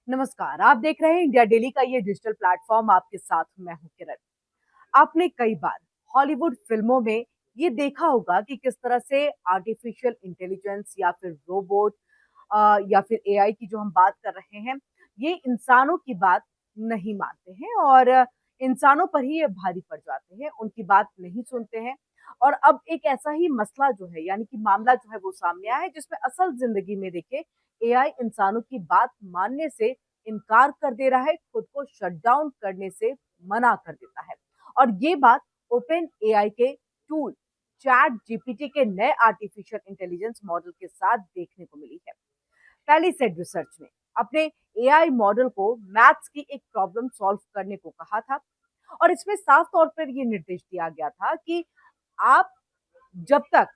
नमस्कार। आप देख रहे हैं इंडिया डेली का ये डिजिटल प्लेटफॉर्म। आपके साथ मैं हूं किरण। आपने कई बार हॉलीवुड फिल्मों में ये देखा होगा कि किस तरह से आर्टिफिशियल इंटेलिजेंस या फिर रोबोट या फिर एआई की जो हम बात कर रहे हैं, ये इंसानों की बात नहीं मानते हैं और इंसानों पर ही ये भारी पड़ जाते हैं, उनकी बात नहीं सुनते हैं। और अब एक ऐसा ही मसला जो है यानी कि मामला जो है वो सामने आया है, जिसमें असल जिंदगी में देखिए एआई इंसानों की बात मानने से इनकार कर दे रहा है, खुद को शट डाउन करने से मना कर देता है। और ये बात ओपन एआई के टूल चैट जीपीटी के नए आर्टिफिशियल इंटेलिजेंस मॉडल के साथ देखने को मिली है। पहली सेट रिसर्च ने अपने एआई मॉडल को मैथ्स की एक प्रॉब्लम सॉल्व करने को कहा था और इसमें साफ तौर पर यह निर्देश दिया गया था कि आप जब तक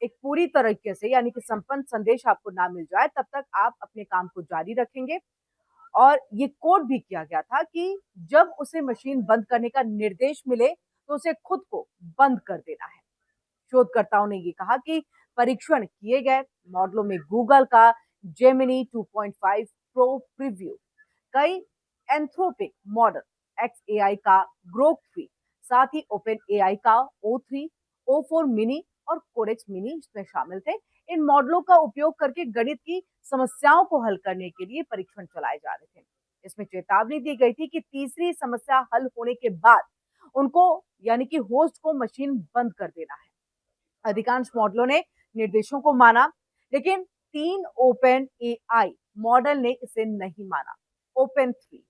एक पूरी तरीके से यानी कि संपन्न संदेश आपको ना मिल जाए तब तक आप अपने काम को जारी रखेंगे। और ये कोड भी किया गया था कि जब उसे मशीन बंद करने का निर्देश मिले तो उसे खुद को बंद कर देना है। शोधकर्ताओं ने ये कहा कि परीक्षण किए गए मॉडलों में गूगल का जेमिनी 2.5 प्रो प्रीव्यू, कई एंथ्रोपिक मॉडल, एक्स एआई का ग्रोक 3, साथ ही ओपन एआई का O3, O4 मिनी और कोडेक्स मिनी इसमें शामिल थे। इन मॉडलों का उपयोग करके गणित की समस्याओं को हल करने के लिए परीक्षण चलाए जा रहे थे। इसमें चेतावनी दी गई थी कि तीसरी समस्या हल होने के बाद उनको यानी कि होस्ट को मशीन बंद कर देना है। अधिकांश मॉडलों ने निर्देशों को माना, लेकिन 3 ओपन एआई मॉडल ने इसे नहीं माना। ओपन 3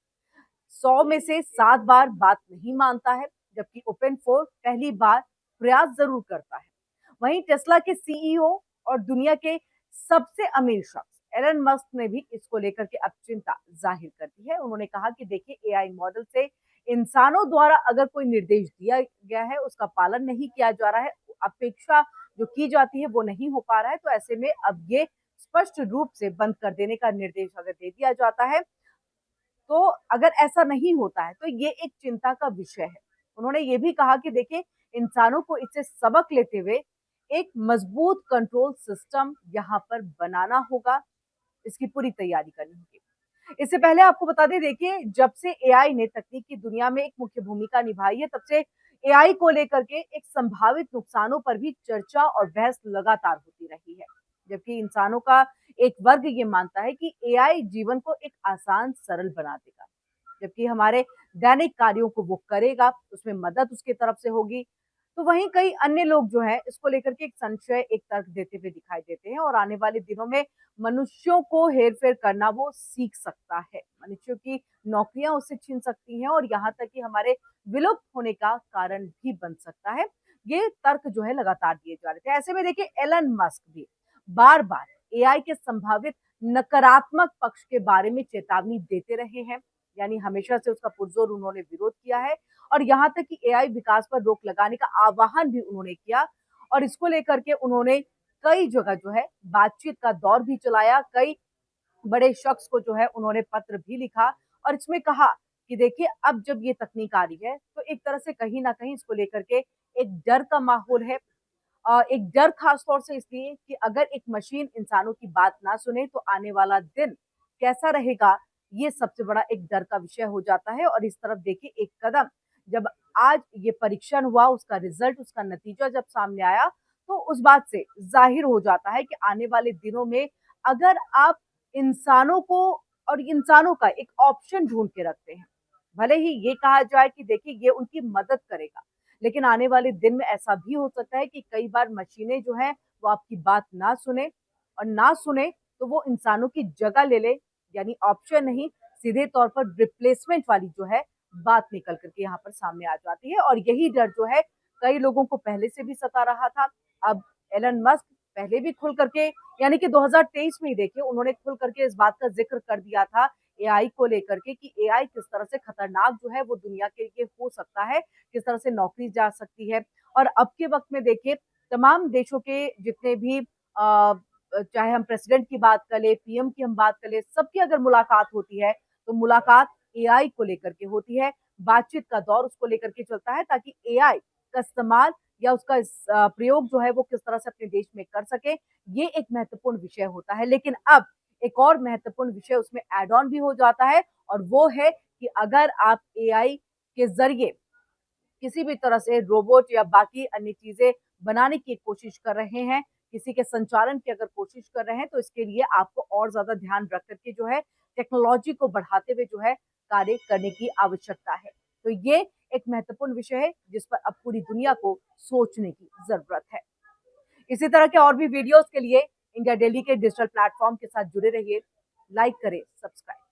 100 में से 7 बार बात नहीं मानता है, जबकि ओपन 4 पहली बार प्रयास जरूर करता है। वहीं टेस्ला के सीईओ और दुनिया के सबसे अमीर शख्स एलन मस्क ने भी इसको लेकर के अब चिंता जाहिर कर दी है। उन्होंने कहा कि देखिए एआई मॉडल से इंसानों द्वारा अगर कोई निर्देश दिया गया है उसका पालन नहीं किया जा रहा है, अपेक्षा जो की जाती है वो नहीं हो पा रहा है, तो ऐसे में अब ये स्पष्ट रूप से बंद कर देने का निर्देश अगर दे दिया जाता है, तो अगर ऐसा नहीं होता है तो ये एक चिंता का विषय है। उन्होंने ये भी कहा कि देखिए इंसानों को इससे सबक लेते हुए एक मजबूत कंट्रोल सिस्टम यहाँ पर बनाना होगा, इसकी पूरी तैयारी करनी होगी। इससे पहले आपको बता दें, देखिए जब से एआई ने तकनीक की दुनिया में एक मुख्य भूमिका निभाई है, तब से एआई को लेकर के एक संभावित नुकसानों पर भी चर्चा और बहस लगातार होती रही है। जबकि इंसानों का एक वर्ग ये मानता है कि एआई जीवन को एक आसान सरल बना देगा, जबकि हमारे दैनिक कार्यों को वो करेगा, उसमें मदद उसके तरफ से होगी। तो वहीं कई अन्य लोग जो हैं इसको लेकर के एक संशय, एक तर्क देते हुए दिखाई देते हैं और आने वाले दिनों में मनुष्यों को हेर-फेर करना वो सीख सकता है। मनुष्यों की नौकरियां उससे छीन सकती हैं और यहाँ तक कि हमारे विलुप्त होने का कारण भी बन सकता है। ये तर्क जो है लगातार दिए जा रहे थे। ऐसे में देखिए एलन मस्क भी बार-बार एआई के संभावित नकारात्मक पक्ष के बारे में चेतावनी देते रहे हैं। यानी हमेशा से उसका पुरजोर उन्होंने विरोध किया है और यहाँ तक कि एआई विकास पर रोक लगाने का आह्वान भी उन्होंने किया और इसको लेकर के उन्होंने कई जगह जो है बातचीत का दौर भी चलाया, कई बड़े शख्स को जो है उन्होंने पत्र भी लिखा और इसमें कहा कि देखिए अब जब ये तकनीक आ रही है तो एक तरह से कहीं न कहीं इसको लेकर के एक डर का माहौल है। एक डर खास तौर से इसलिए कि अगर एक मशीन इंसानों की बात ना सुने तो आने वाला दिन कैसा रहेगा, ये सबसे बड़ा एक डर का विषय हो जाता है। और इस तरफ देखिए एक कदम जब आज ये परीक्षण हुआ, उसका रिजल्ट, उसका नतीजा जब सामने आया, तो उस बात से ज़ाहिर हो जाता है कि आने वाले दिनों में अगर आप इंसानों को और इंसानों का एक ऑप्शन ढूँढ के रखते हैं, भले ही ये कहा जाए कि देखिए ये उनकी मदद करेगा, लेकिन आने वाले दिन में ऐसा भी हो सकता है कि कई बार मशीनें जो हैं वो आपकी बात ना सुने और ना सुने तो वो इंसानों की जगह ले ले, यानी ऑप्शन नहीं, सीधे तौर पर रिप्लेसमेंट वाली जो है बात निकल करके यहाँ पर सामने आ जाती है। और यही डर जो है कई लोगों को पहले से भी सता रहा था। अब एलन मस्क पहले भी खुल करके यानी कि 2023 में ही देखिए उन्होंने खुल करके इस बात का जिक्र कर दिया था एआई को लेकर के कि एआई किस तरह से खतरनाक जो है वो दुनिया के लिए हो सकता है, किस तरह से नौकरी जा सकती है। और अब के वक्त में देखिए तमाम देशों के जितने भी चाहे हम प्रेसिडेंट की बात कर ले, पीएम की हम बात कर ले, सबकी अगर मुलाकात होती है तो मुलाकात एआई को लेकर के होती है। बातचीत का दौर उसको लेकर के चलता है ताकि एआई का इस्तेमाल या उसका प्रयोग जो है वो किस तरह से अपने देश में कर सके, ये एक महत्वपूर्ण विषय होता है। लेकिन अब एक और महत्वपूर्ण विषय उसमें ऐड ऑन भी हो जाता है और वो है कि अगर आप एआई के ज़रिए किसी भी तरह से रोबोट या बाकी अन्य चीज़ें बनाने की कोशिश कर रहे हैं, किसी के संचालन की अगर कोशिश कर रहे हैं, तो इसके लिए आपको और ज़्यादा ध्यान रख कर के जो है टेक्नोलॉजी को बढ़ाते हुए जो है कार्य करने की आवश्यकता है। तो ये एक महत्वपूर्ण विषय है जिस पर अब पूरी दुनिया को सोचने की ज़रूरत है। इसी तरह के और भी वीडियोज़ के लिए इंडिया डेली के डिजिटल प्लेटफ़ॉर्म के साथ जुड़े रहिए। लाइक करें, सब्सक्राइब